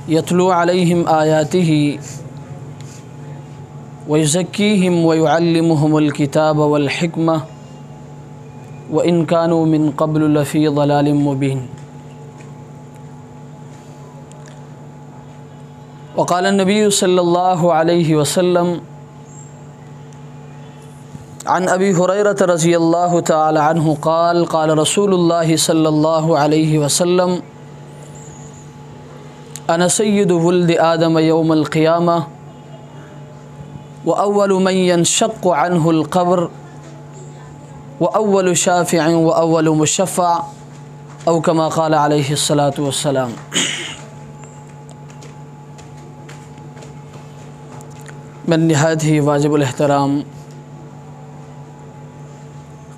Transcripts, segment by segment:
یتلو علیہم آیاتہ ویزکیہم ویعلمہم الکتاب والحکمہ وإن كانوا من قبل لفی ضلال مبین۔ وقال النبی صلی اللہ علیہ وسلم عن ابی ہریرۃ رضی اللہ تعالی عنہ قال قال رسول اللہ صلی اللہ علیہ وسلم انا سید ولد آدم یوم القیامہ وأول من ينشق عنه القبر وأول شافع وأول مشفع أو كما قال عليه الصلاة والسلام۔ من نہایت ہی واجب الاحترام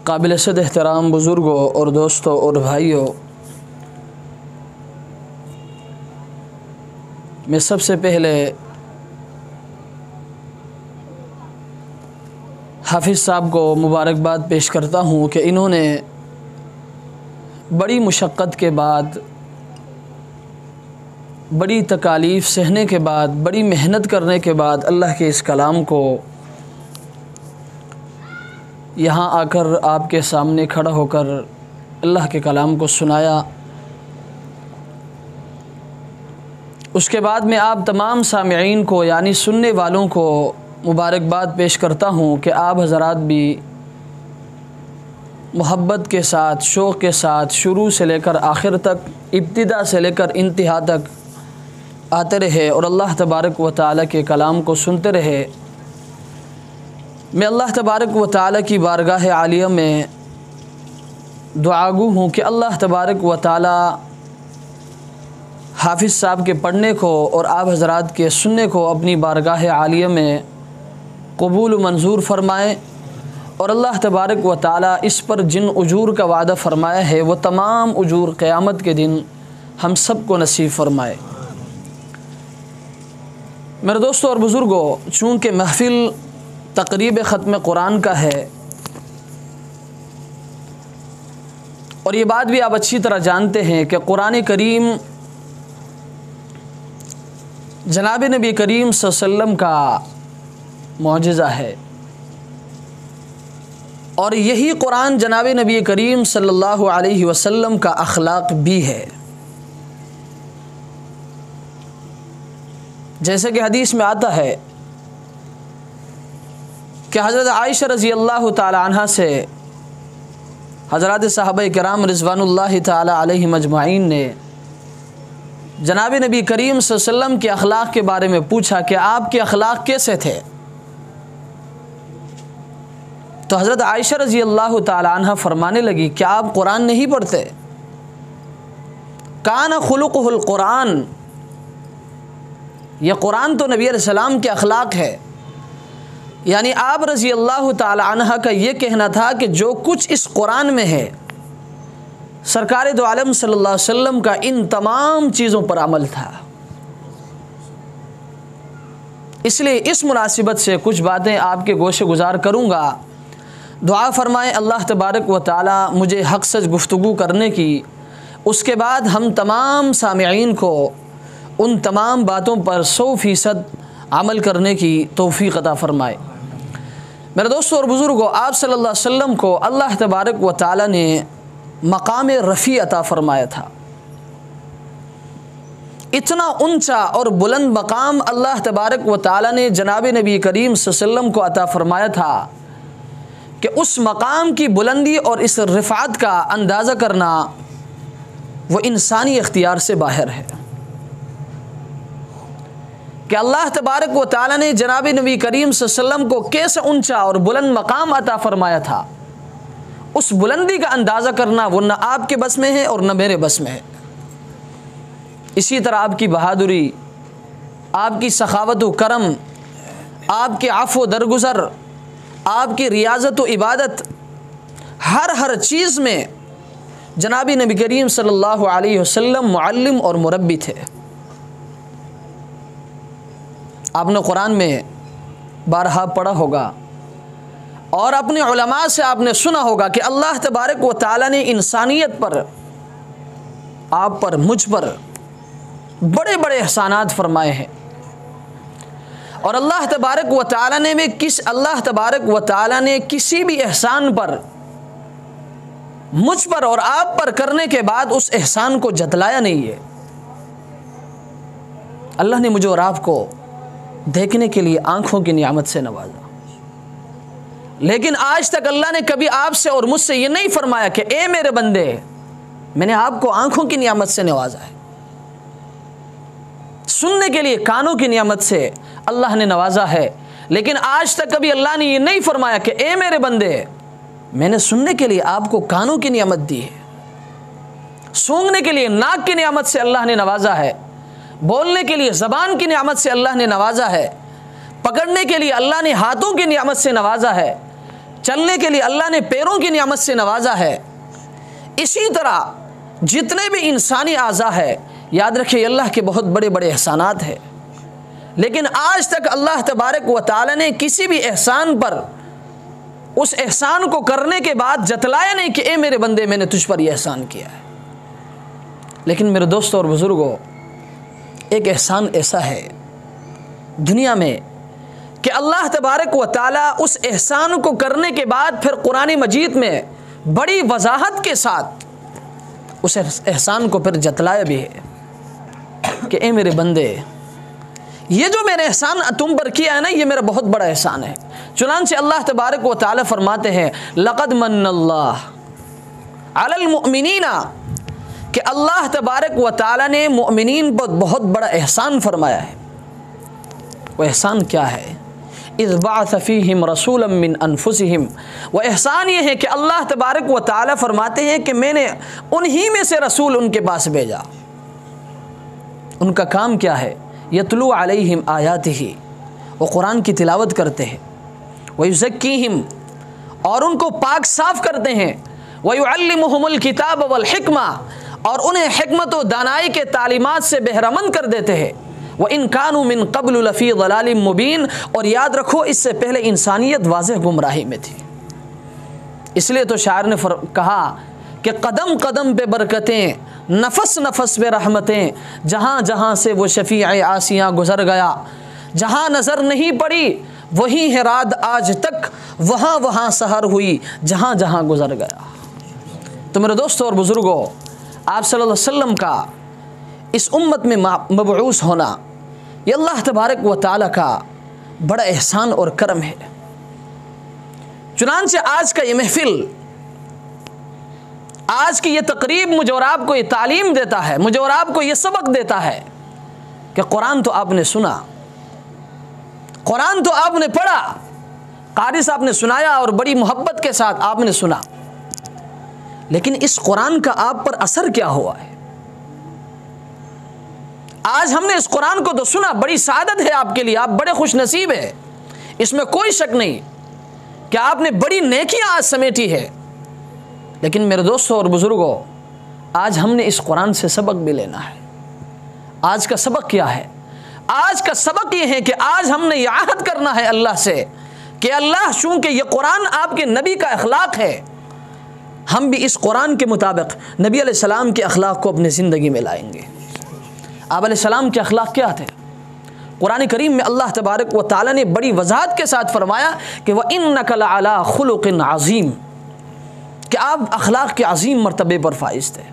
قابل صد احترام بزرگوں اور دوستوں اور بھائیوں، میں سب سے پہلے حافظ صاحب کو مبارکباد پیش کرتا ہوں کہ انہوں نے بڑی مشقت کے بعد، بڑی تکالیف سہنے کے بعد، بڑی محنت کرنے کے بعد اللہ کے اس کلام کو یہاں آ کر آپ کے سامنے کھڑا ہو کر اللہ کے کلام کو سنایا۔ اس کے بعد میں آپ تمام سامعین کو یعنی سننے والوں کو مبارکباد پیش کرتا ہوں کہ آپ حضرات بھی محبت کے ساتھ، شوق کے ساتھ شروع سے لے کر آخر تک، ابتدا سے لے کر انتہا تک آتے رہے اور اللہ تبارک و تعالیٰ کے کلام کو سنتے رہے۔ میں اللہ تبارک و تعالیٰ کی بارگاہ عالیہ میں دعاگو ہوں کہ اللہ تبارک و تعالیٰ حافظ صاحب کے پڑھنے کو اور آپ حضرات کے سننے کو اپنی بارگاہ عالیہ میں قبول و منظور فرمائے، اور اللہ تبارک و تعالیٰ اس پر جن اجور کا وعدہ فرمایا ہے وہ تمام اجور قیامت کے دن ہم سب کو نصیب فرمائے۔ میرے دوستوں اور بزرگوں، چونکہ محفل تقریب ختم قرآن کا ہے اور یہ بات بھی آپ اچھی طرح جانتے ہیں کہ قرآن کریم جناب نبی کریم صلی اللہ علیہ وسلم کا معجزہ ہے، اور یہی قرآن جناب نبی کریم صلی اللہ علیہ وسلم کا اخلاق بھی ہے۔ جیسے کہ حدیث میں آتا ہے کہ حضرت عائشہ رضی اللہ تعالی عنہ سے حضرات صحابہ کرام رضوان اللہ تعالی علیہم اجمعین نے جناب نبی کریم صلی اللہ علیہ وسلم کے اخلاق کے بارے میں پوچھا کہ آپ کے اخلاق کیسے تھے؟ تو حضرت عائشہ رضی اللہ تعالی عنہ فرمانے لگی کہ آپ قرآن نہیں پڑھتے؟ کان خلقہ القرآن، یہ قرآن تو نبی علیہ السلام کے اخلاق ہے، یعنی آپ رضی اللہ تعالی عنہ کا یہ کہنا تھا کہ جو کچھ اس قرآن میں ہے سرکار دو عالم صلی اللہ علیہ وسلم کا ان تمام چیزوں پر عمل تھا۔ اس لیے اس مناسبت سے کچھ باتیں آپ کے گوشے گزار کروں گا۔ دعا فرمائیں اللہ تبارک و تعالی مجھے حق سچ گفتگو کرنے کی، اس کے بعد ہم تمام سامعین کو ان تمام باتوں پر 100% عمل کرنے کی توفیق عطا فرمائے۔ میرے دوستوں اور بزرگوں، آپ صلی اللہ علیہ وسلم کو اللہ تبارک و تعالی نے مقام رفیع عطا فرمایا تھا۔ اتنا اونچا اور بلند مقام اللہ تبارک و تعالی نے جناب نبی کریم صلی اللہ علیہ وسلم کو عطا فرمایا تھا کہ اس مقام کی بلندی اور اس رفعت کا اندازہ کرنا وہ انسانی اختیار سے باہر ہے، کہ اللہ تبارک و تعالی نے جناب نبی کریم صلی اللہ علیہ وسلم کو کیسے اونچا اور بلند مقام عطا فرمایا تھا، اس بلندی کا اندازہ کرنا وہ نہ آپ کے بس میں ہے اور نہ میرے بس میں ہے۔ اسی طرح آپ کی بہادری، آپ کی سخاوت و کرم، آپ کے عفو و درگزر، آپ کی ریاضت و عبادت، ہر چیز میں جناب نبی کریم صلی اللہ علیہ وسلم معلم اور مربی تھے۔ آپ نے قرآن میں بارہا پڑھا ہوگا اور اپنے علماء سے آپ نے سنا ہوگا کہ اللہ تبارک و تعالی نے انسانیت پر آپ پر مجھ پر بڑے بڑے احسانات فرمائے ہیں، اور اللہ تبارک و تعالی نے کسی بھی احسان پر مجھ پر اور آپ پر کرنے کے بعد اس احسان کو جتلایا نہیں ہے۔ اللہ نے مجھے اور آپ کو دیکھنے کے لیے آنکھوں کی نعمت سے نوازا، لیکن آج تک اللہ نے کبھی آپ سے اور مجھ سے یہ نہیں فرمایا کہ اے میرے بندے، میں نے آپ کو آنکھوں کی نعمت سے نوازا ہے، سننے کے لیے کانوں کی نعمت سے اللہ نے نوازا ہے، لیکن آج تک کبھی اللہ نے یہ نہیں فرمایا کہ اے میرے بندے، میں نے سننے کے لیے آپ کو کانوں کی نعمت دی ہے، سونگھنے کے لیے ناک کی نعمت سے اللہ نے نوازا ہے، بولنے کے لیے زبان کی نعمت سے اللہ نے نوازا ہے، پکڑنے کے لیے اللہ نے ہاتھوں کی نعمت سے نوازا ہے، چلنے کے لیے اللہ نے پیروں کی نعمت سے نوازا ہے۔ اسی طرح جتنے بھی انسانی اعضاء ہے، یاد رکھیے اللہ کے بہت بڑے بڑے احسانات ہیں، لیکن آج تک اللہ تبارک و تعالی نے کسی بھی احسان پر اس احسان کو کرنے کے بعد جتلایا نہیں کہ اے میرے بندے، میں نے تجھ پر یہ احسان کیا ہے۔ لیکن میرے دوستوں اور بزرگوں، ایک احسان ایسا ہے دنیا میں کہ اللہ تبارک و تعالی اس احسان کو کرنے کے بعد پھر قرآن مجید میں بڑی وضاحت کے ساتھ اس احسان کو پھر جتلایا بھی ہے کہ اے میرے بندے، یہ جو میں نے احسان تم پر کیا ہے نا، یہ میرا بہت بڑا احسان ہے۔ چنانچہ اللہ تبارک و تعالی فرماتے ہیں لقد من اللہ علی المؤمنین، کہ اللہ تبارک و تعالی نے مؤمنین پر بہت بڑا احسان فرمایا ہے۔ وہ احسان کیا ہے؟ اذ بعث فیہم رسولا من انفسہم، وہ احسان یہ ہے کہ اللہ تبارک و تعالی فرماتے ہیں کہ میں نے انہی میں سے رسول ان کے پاس بھیجا۔ ان کا کام کیا ہے؟ یتلو علیہم آیاتہ، وہ قرآن کی تلاوت کرتے ہیں، ویزکیہم، اور ان کو پاک صاف کرتے ہیں، ویعلمہم الکتاب والحکمہ، اور انہیں حکمت و دانائی کے تعلیمات سے بہرمند کر دیتے ہیں، وَإِن كَانُوا مِن قَبْلُ لَفِي ضَلَالٍ مُبِينٍ، اور یاد رکھو اس سے پہلے انسانیت واضح گمراہی میں تھی۔ اس لیے تو شاعر نے کہا کہ قدم قدم پہ برکتیں، نفس نفس پہ رحمتیں، جہاں جہاں سے وہ شفیع آسیاں گزر گیا، جہاں نظر نہیں پڑی وہیں ہے رات آج تک، وہاں وہاں سحر ہوئی جہاں جہاں گزر گیا۔ تو میرے دوستوں اور بزرگوں، آپ صلی اللہ علیہ وسلم کا اس امت میں مبعوث ہونا یہ اللہ تبارک و تعالی کا بڑا احسان اور کرم ہے۔ چنانچہ آج کا یہ محفل، آج کی یہ تقریب مجھے اور آپ کو یہ تعلیم دیتا ہے، مجھے اور آپ کو یہ سبق دیتا ہے کہ قرآن تو آپ نے سنا، قرآن تو آپ نے پڑھا، قاری صاحب نے سنایا اور بڑی محبت کے ساتھ آپ نے سنا، لیکن اس قرآن کا آپ پر اثر کیا ہوا ہے؟ آج ہم نے اس قرآن کو تو سنا، بڑی سعادت ہے آپ کے لیے، آپ بڑے خوش نصیب ہیں، اس میں کوئی شک نہیں کہ آپ نے بڑی نیکیاں آج سمیٹی ہے، لیکن میرے دوستوں اور بزرگوں، آج ہم نے اس قرآن سے سبق بھی لینا ہے۔ آج کا سبق کیا ہے؟ آج کا سبق یہ ہے کہ آج ہم نے یہ عہد کرنا ہے اللہ سے کہ اللہ، چونکہ یہ قرآن آپ کے نبی کا اخلاق ہے، ہم بھی اس قرآن کے مطابق نبی علیہ السلام کے اخلاق کو اپنی زندگی میں لائیں گے۔ آپ علیہ السلام کے اخلاق کیا تھے؟ قرآن کریم میں اللہ تبارک و تعالی نے بڑی وضاحت کے ساتھ فرمایا کہ وَإِنَّكَ لَعَلَىٰ خُلُقٍ عَظِيمٍ، کہ آپ اخلاق کے عظیم مرتبے پر فائز تھے۔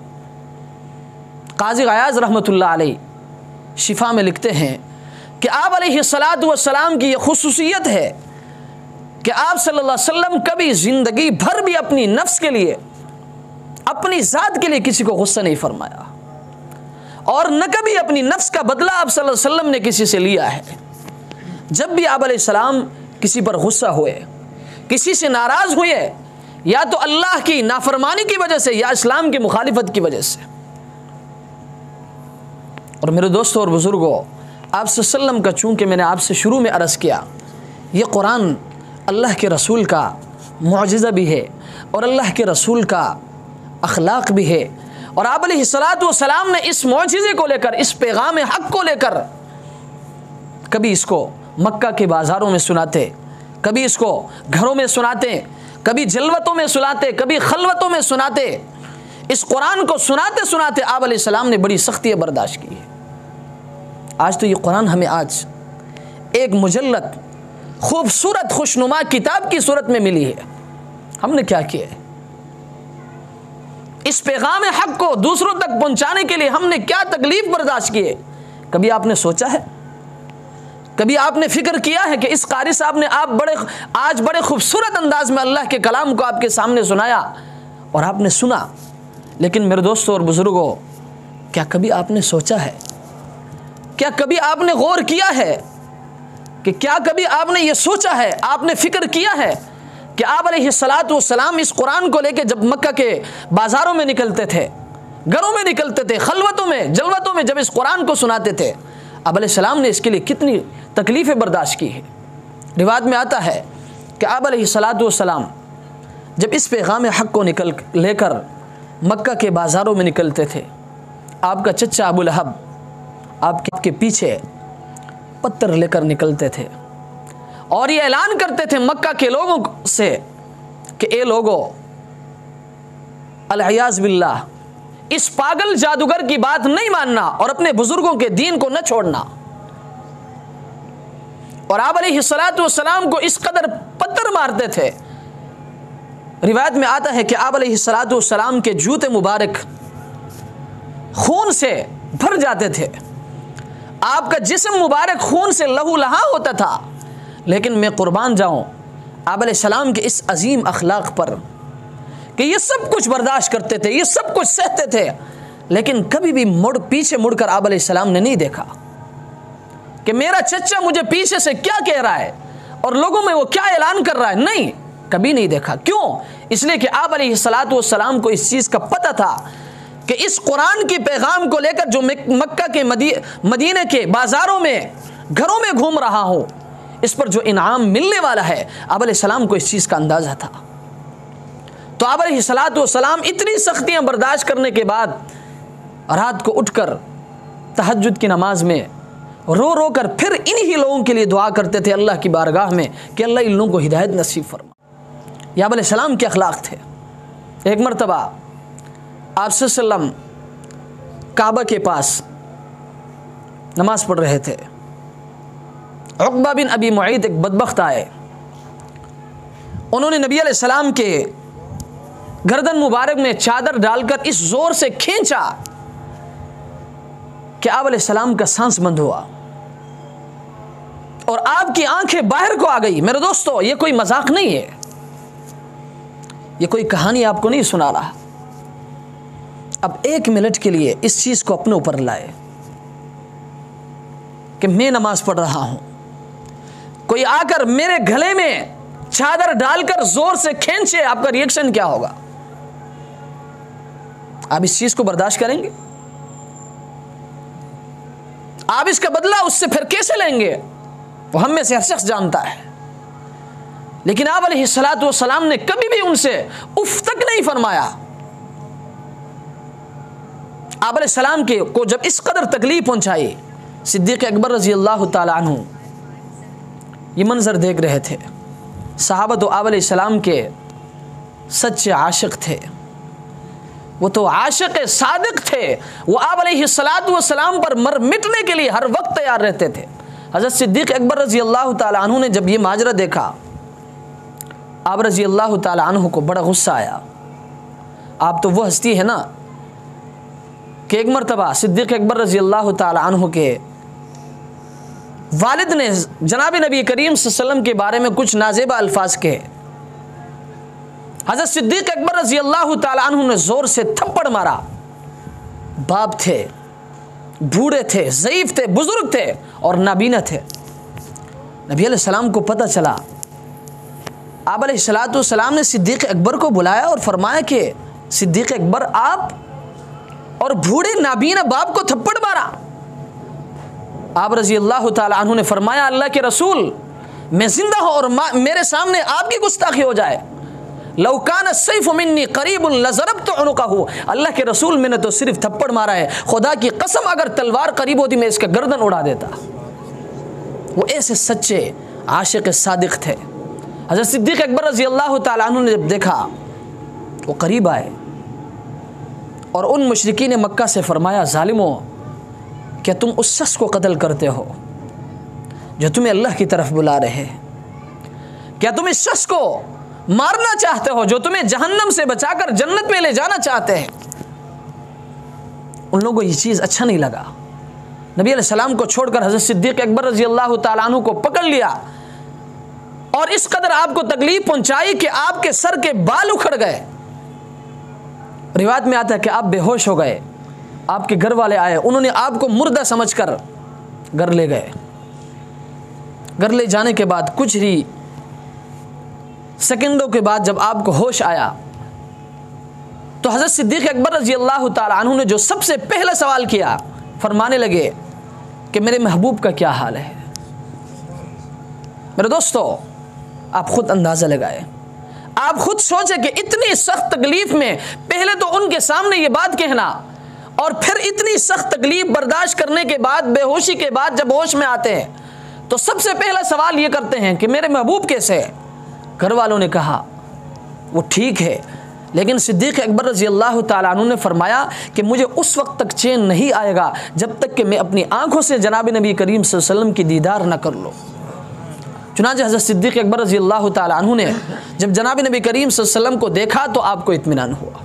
قاضی غیاض رحمۃ اللہ علیہ شفا میں لکھتے ہیں کہ آپ علیہ السلام کی یہ خصوصیت ہے کہ آپ صلی اللہ علیہ وسلم کبھی زندگی بھر بھی اپنی نفس کے لیے، اپنی ذات کے لیے کسی کو غصہ نہیں فرمایا، اور نہ کبھی اپنی نفس کا بدلہ آپ صلی اللہ علیہ وسلم نے کسی سے لیا ہے۔ جب بھی آپ علیہ السلام کسی پر غصہ ہوئے، کسی سے ناراض ہوئے، یا تو اللہ کی نافرمانی کی وجہ سے یا اسلام کی مخالفت کی وجہ سے۔ اور میرے دوستوں اور بزرگوں، آپ صلی اللہ علیہ وسلم کا چونکہ میں نے آپ سے شروع میں عرض کیا، یہ قرآن اللہ کے رسول کا معجزہ بھی ہے اور اللہ کے رسول کا اخلاق بھی ہے، اور آپ علیہ السلام نے اس معجزے کو لے کر، اس پیغام حق کو لے کر، کبھی اس کو مکہ کے بازاروں میں سناتے، کبھی اس کو گھروں میں سناتے، کبھی جلوتوں میں سناتے، کبھی خلوتوں میں سناتے، اس قرآن کو سناتے سناتے آپ علیہ السلام نے بڑی سختیاں برداشت کی ہے۔ آج تو یہ قرآن ہمیں آج ایک مجلد خوبصورت خوشنما کتاب کی صورت میں ملی ہے، ہم نے کیا کیا ہے؟ اس پیغام حق کو دوسروں تک پہنچانے کے لیے ہم نے کیا تکلیف برداشت کی ہے؟ کبھی آپ نے سوچا ہے؟ کبھی آپ نے فکر کیا ہے کہ اس قاری صاحب نے آج بڑے خوبصورت انداز میں اللہ کے کلام کو آپ کے سامنے سنایا اور آپ نے سنا، لیکن میرے دوستوں اور بزرگوں، کیا کبھی آپ نے سوچا ہے، کیا کبھی آپ نے غور کیا ہے کہ کیا کبھی آپ نے یہ سوچا ہے، آپ نے فکر کیا ہے کہ آپ علیہ السلام اس قرآن کو لے کے جب مکہ کے بازاروں میں نکلتے تھے، گھروں میں نکلتے تھے، خلوتوں میں جلوتوں میں جب اس قرآن کو سناتے تھے، آپ علیہ السلام نے اس کے لیے کتنی تکلیفیں برداشت کی ہے؟ روایت میں آتا ہے کہ آپ علیہ السلام جب اس پیغام حق کو لے کر مکہ کے بازاروں میں نکلتے تھے، آپ کا چچا ابو لہب آپ کے پیچھے پتھر لے کر نکلتے تھے اور یہ اعلان کرتے تھے مکہ کے لوگوں سے کہ اے لوگو، العیاذ باللہ، اس پاگل جادوگر کی بات نہیں ماننا اور اپنے بزرگوں کے دین کو نہ چھوڑنا۔ اور آپ علیہ السلام کو اس قدر پتھر مارتے تھے، روایت میں آتا ہے کہ آپ علیہ السلام کے جوتے مبارک خون سے بھر جاتے تھے، آپ کا جسم مبارک خون سے لہو لہا ہوتا تھا، لیکن میں قربان جاؤں آپ علیہ السلام کے اس عظیم اخلاق پر کہ یہ سب کچھ برداشت کرتے تھے، یہ سب کچھ سہتے تھے، لیکن کبھی بھی پیچھے مڑ کر آپ علیہ السلام نے نہیں دیکھا کہ میرا چچا مجھے پیچھے سے کیا کہہ رہا ہے اور لوگوں میں وہ کیا اعلان کر رہا ہے، نہیں، کبھی نہیں دیکھا۔ کیوں؟ اس لیے کہ آپ علیہ السلام کو اس چیز کا پتہ تھا کہ اس قرآن کی پیغام کو لے کر جو مکہ کے مدینہ کے بازاروں میں گھروں میں گھوم رہا ہوں، اس پر جو انعام ملنے والا ہے، آپ علیہ السلام کو اس چیز کا اندازہ تھا۔ تو آپ علیہ السلام اتنی سختیاں برداشت کرنے کے بعد رات کو اٹھ کر تہجد کی نماز میں رو رو کر پھر انہی لوگوں کے لیے دعا کرتے تھے اللہ کی بارگاہ میں کہ اللہ ان لوگوں کو ہدایت نصیب فرما۔ یہ آپ علیہ السلام کے اخلاق تھے۔ ایک مرتبہ آپ صلی اللہ علیہ وسلم کعبہ کے پاس نماز پڑھ رہے تھے، عقبہ بن ابی معیط ایک بدبخت آئے، انہوں نے نبی علیہ السلام کے گردن مبارک میں چادر ڈال کر اس زور سے کھینچا کہ آپ علیہ السلام کا سانس بند ہوا اور آپ کی آنکھیں باہر کو آ گئی۔ میرے دوستو، یہ کوئی مذاق نہیں ہے، یہ کوئی کہانی آپ کو نہیں سنا رہا۔ اب ایک منٹ کے لیے اس چیز کو اپنے اوپر لائے کہ میں نماز پڑھ رہا ہوں، کوئی آ کر میرے گلے میں چادر ڈال کر زور سے کھینچے، آپ کا ری ایکشن کیا ہوگا؟ آپ اس چیز کو برداشت کریں گے؟ آپ اس کا بدلہ اس سے پھر کیسے لیں گے؟ وہ ہم میں سے ہر شخص جانتا ہے، لیکن آپ علیہ السلام نے کبھی بھی ان سے اف تک نہیں فرمایا۔ آپ علیہ السلام کو جب اس قدر تکلیف پہنچائی، صدیق اکبر رضی اللہ تعالی عنہ یہ منظر دیکھ رہے تھے۔ صحابہ تو آپ علیہ السلام کے سچے عاشق تھے، وہ تو عاشق صادق تھے، وہ آپ علیہ السلام پر مٹنے کے لیے ہر وقت تیار رہتے تھے۔ حضرت صدیق اکبر رضی اللہ تعالی عنہ نے جب یہ ماجرا دیکھا، آپ رضی اللہ تعالی عنہ کو بڑا غصہ آیا۔ آپ تو وہ ہستی ہے نا کہ ایک مرتبہ صدیق اکبر رضی اللہ تعالی عنہ کے والد نے جناب نبی کریم صلی اللہ علیہ وسلم کے بارے میں کچھ نازیبہ الفاظ کہے۔ حضرت صدیق اکبر رضی اللہ تعالی عنہ نے زور سے تھپڑ مارا۔ باپ تھے، بوڑھے تھے، ضعیف تھے، بزرگ تھے اور نابینا تھے۔ نبی علیہ السلام کو پتہ چلا، آپ علیہ السلام نے صدیق اکبر کو بلایا اور فرمایا کہ صدیق اکبر، آپ اور بوڑھے نابینا باپ کو تھپڑ مارا۔ آپ رضی اللہ تعالی عنہ نے فرمایا، اللہ کے رسول، میں زندہ ہوں اور میرے سامنے آپ کی گستاخی ہو جائے، لو کان السیف منی قریب لضربت عنقہ، اللہ کے رسول میں نے تو صرف تھپڑ مارا ہے، خدا کی قسم اگر تلوار قریب ہوتی میں اس کا گردن اڑا دیتا۔ وہ ایسے سچے عاشق صادق تھے۔ حضرت صدیق اکبر رضی اللہ تعالی عنہ نے جب دیکھا، وہ قریب آئے، اور ان مشرکین مکہ سے فرمایا ظالموں کیا تم اس شخص کو قتل کرتے ہو جو تمہیں اللہ کی طرف بلا رہے ہیں؟ کیا تم اس شخص کو مارنا چاہتے ہو جو تمہیں جہنم سے بچا کر جنت میں لے جانا چاہتے ہیں؟ ان لوگوں کو یہ چیز اچھا نہیں لگا. نبی علیہ السلام کو چھوڑ کر حضرت صدیق اکبر رضی اللہ تعالیٰ عنہ کو پکڑ لیا اور اس قدر آپ کو تکلیف پہنچائی کہ آپ کے سر کے بال اکھڑ گئے. روایت میں آتا ہے کہ آپ بے ہوش ہو گئے. آپ کے گھر والے آئے, انہوں نے آپ کو مردہ سمجھ کر گھر لے گئے. گھر لے جانے کے بعد کچھ ہی سیکنڈوں کے بعد جب آپ کو ہوش آیا تو حضرت صدیق اکبر رضی اللہ تعالیٰ عنہ نے جو سب سے پہلا سوال کیا, فرمانے لگے کہ میرے محبوب کا کیا حال ہے. میرے دوستو, آپ خود اندازہ لگائے, آپ خود سوچیں کہ اتنی سخت تکلیف میں پہلے تو ان کے سامنے یہ بات کہنا اور پھر اتنی سخت تکلیف برداشت کرنے کے بعد, بے ہوشی کے بعد جب ہوش میں آتے ہیں تو سب سے پہلا سوال یہ کرتے ہیں کہ میرے محبوب کیسے ہے. گھر والوں نے کہا وہ ٹھیک ہے, لیکن صدیق اکبر رضی اللہ تعالیٰ عنہ نے فرمایا کہ مجھے اس وقت تک چین نہیں آئے گا جب تک کہ میں اپنی آنکھوں سے جناب نبی کریم صلی اللہ علیہ وسلم کی دیدار نہ کر لوں. چنانچہ حضرت صدیق اکبر رضی اللہ تعالیٰ عنہ نے جب جناب نبی کریم صلی اللہ علیہ وسلم کو دیکھا تو آپ کو اطمینان ہوا.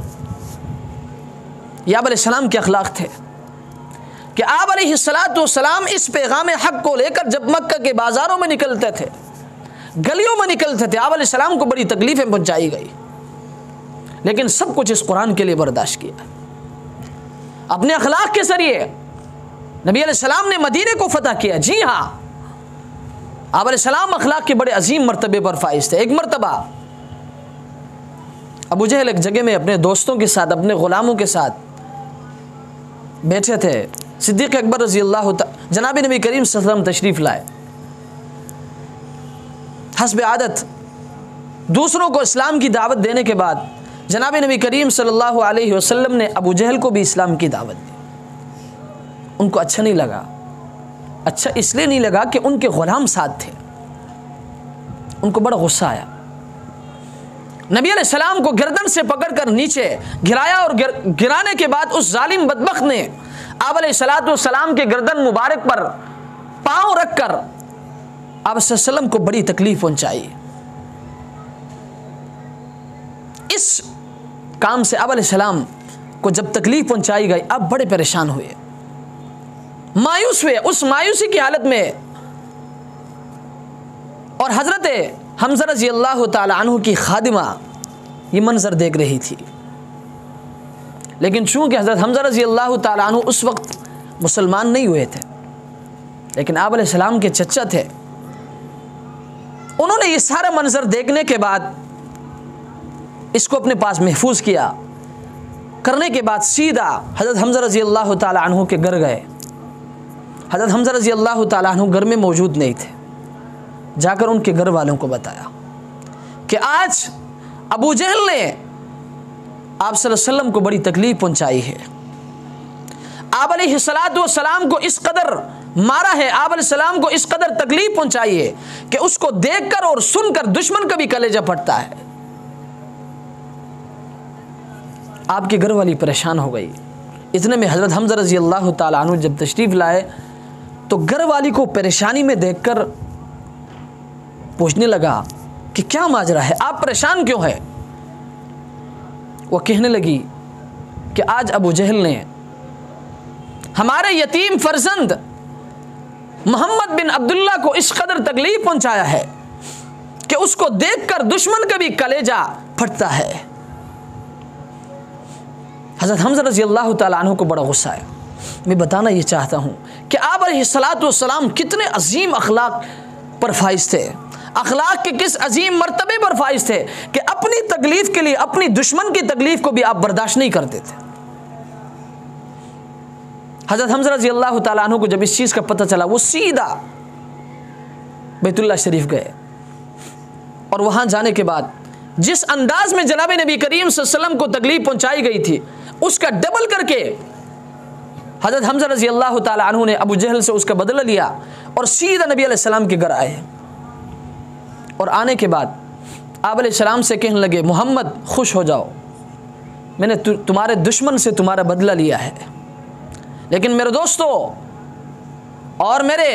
یہ آپ علیہ السلام کے اخلاق تھے کہ آپ علیہ السلام اس پیغام حق کو لے کر جب مکہ کے بازاروں میں نکلتے تھے, گلیوں میں نکلتے تھے, آپ علیہ السلام کو بڑی تکلیفیں پہنچائی گئی, لیکن سب کچھ اس قرآن کے لیے برداشت کیا. اپنے اخلاق کے ذریعے نبی علیہ السلام نے مدینے کو فتح کیا. جی ہاں, آپ علیہ السلام اخلاق کے بڑے عظیم مرتبے پر فائز تھے. ایک مرتبہ ابو جہل ایک جگہ میں اپنے دوستوں کے ساتھ, اپنے غلاموں کے ساتھ بیٹھے تھے. صدیق اکبر رضی اللہ جناب نبی کریم صلی اللہ علیہ وسلم تشریف لائے. حسب عادت دوسروں کو اسلام کی دعوت دینے کے بعد جناب نبی کریم صلی اللہ علیہ وسلم نے ابو جہل کو بھی اسلام کی دعوت دی. ان کو اچھا نہیں لگا. اچھا اس لیے نہیں لگا کہ ان کے غلام ساتھ تھے, ان کو بڑا غصہ آیا. نبی علیہ السلام کو گردن سے پکڑ کر نیچے گرایا اور گرانے کے بعد اس ظالم بدبخت نے آپ علیہ السلام کے گردن مبارک پر پاؤں رکھ کر آپ صلی اللہ علیہ وسلم کو بڑی تکلیف پہنچائی. اس کام سے آپ علیہ السلام کو جب تکلیف پہنچائی گئی آپ بڑے پریشان ہوئے, مایوس ہوئے. اس مایوسی کی حالت میں اور حضرت حمزہ رضی اللہ تعالی عنہ کی خادمہ یہ منظر دیکھ رہی تھی, لیکن چونکہ حضرت حمزہ رضی اللہ تعالی عنہ اس وقت مسلمان نہیں ہوئے تھے, لیکن آپ علیہ السلام کے چچا تھے. انہوں نے یہ سارا منظر دیکھنے کے بعد اس کو اپنے پاس محفوظ کیا. کرنے کے بعد سیدھا حضرت حمزہ رضی اللہ تعالی عنہ کے گھر گئے. حضرت حمزہ رضی اللہ تعالیٰ عنہ گھر میں موجود نہیں تھے. جا کر ان کے گھر والوں کو بتایا کہ آج ابو جہل نے آپ صلی اللہ علیہ وسلم کو بڑی تکلیف پہنچائی ہے, آپ علیہ السلام کو اس قدر مارا ہے, آپ علیہ السلام کو اس قدر تکلیف پہنچائی ہے کہ اس کو دیکھ کر اور سن کر دشمن کا بھی کلیجہ پھٹتا ہے. آپ کے گھر والی پریشان ہو گئی. اتنے میں حضرت حمزہ رضی اللہ تعالیٰ عنہ جب تشریف لائے تو گھر والی کو پریشانی میں دیکھ کر پوچھنے لگا کہ کیا ماجرا ہے, آپ پریشان کیوں ہیں؟ وہ کہنے لگی کہ آج ابو جہل نے ہمارے یتیم فرزند محمد بن عبداللہ کو اس قدر تکلیف پہنچایا ہے کہ اس کو دیکھ کر دشمن کا بھی کلیجہ پھٹتا ہے. حضرت حمزہ رضی اللہ تعالیٰ عنہ کو بڑا غصہ ہے. میں بتانا یہ چاہتا ہوں کہ آپ علیہ السلام کتنے عظیم اخلاق پر فائز تھے, اخلاق کے کس عظیم مرتبے پر فائز تھے کہ اپنی تکلیف کے لیے اپنی دشمن کی تکلیف کو بھی آپ برداشت نہیں کرتے تھے. حضرت حمزہ رضی اللہ تعالیٰ عنہ کو جب اس چیز کا پتہ چلا وہ سیدھا بیت اللہ شریف گئے, اور وہاں جانے کے بعد جس انداز میں جناب نبی کریم صلی اللہ علیہ وسلم کو تکلیف پہنچائی گئی تھی اس کا ڈبل کر کے حضرت حمزہ رضی اللہ تعالی عنہ نے ابو جہل سے اس کا بدلہ لیا اور سیدھا نبی علیہ السلام کے گھر آئے. اور آنے کے بعد آپ علیہ السلام سے کہنے لگے محمد خوش ہو جاؤ, میں نے تمہارے دشمن سے تمہارا بدلہ لیا ہے۔ لیکن میرے دوستو اور میرے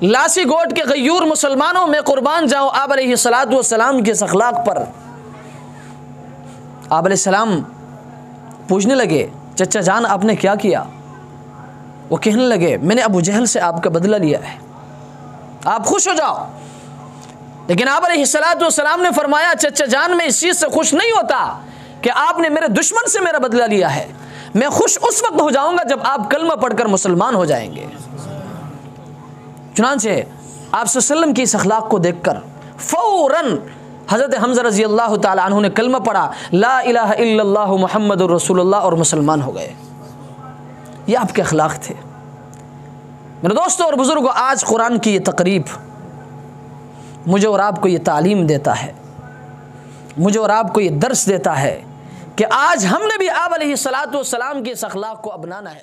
لاسی گوٹ کے غیور مسلمانوں، میں قربان جاؤں آپ علیہ الصلوۃ والسلام کے اس اخلاق پر۔ آپ علیہ السلام پوچھنے لگے چچا جان آپ نے کیا کیا؟ وہ کہنے لگے میں نے ابو جہل سے آپ کا بدلہ لیا ہے، آپ خوش ہو جاؤ۔ لیکن آپ علیہ الصلوۃ والسلام نے فرمایا چچا جان میں اس چیز سے خوش نہیں ہوتا کہ آپ نے میرے دشمن سے میرا بدلہ لیا ہے، میں خوش اس وقت ہو جاؤں گا جب آپ کلمہ پڑھ کر مسلمان ہو جائیں گے۔ چنانچہ آپ صلی اللہ علیہ وسلم کی اس اخلاق کو دیکھ کر فوراً حضرت حمزہ رضی اللہ تعالی عنہ نے کلمہ پڑھا لا الہ الا اللہ محمد الرسول اللہ، اور مسلمان ہو گئے۔ یہ آپ کے اخلاق تھے۔ میرے دوستوں اور بزرگوں، آج قرآن کی یہ تقریب مجھے اور آپ کو یہ تعلیم دیتا ہے، مجھے اور آپ کو یہ درس دیتا ہے کہ آج ہم نے بھی آپ علیہ الصلوۃ والسلام کے اس اخلاق کو اپنانا ہے۔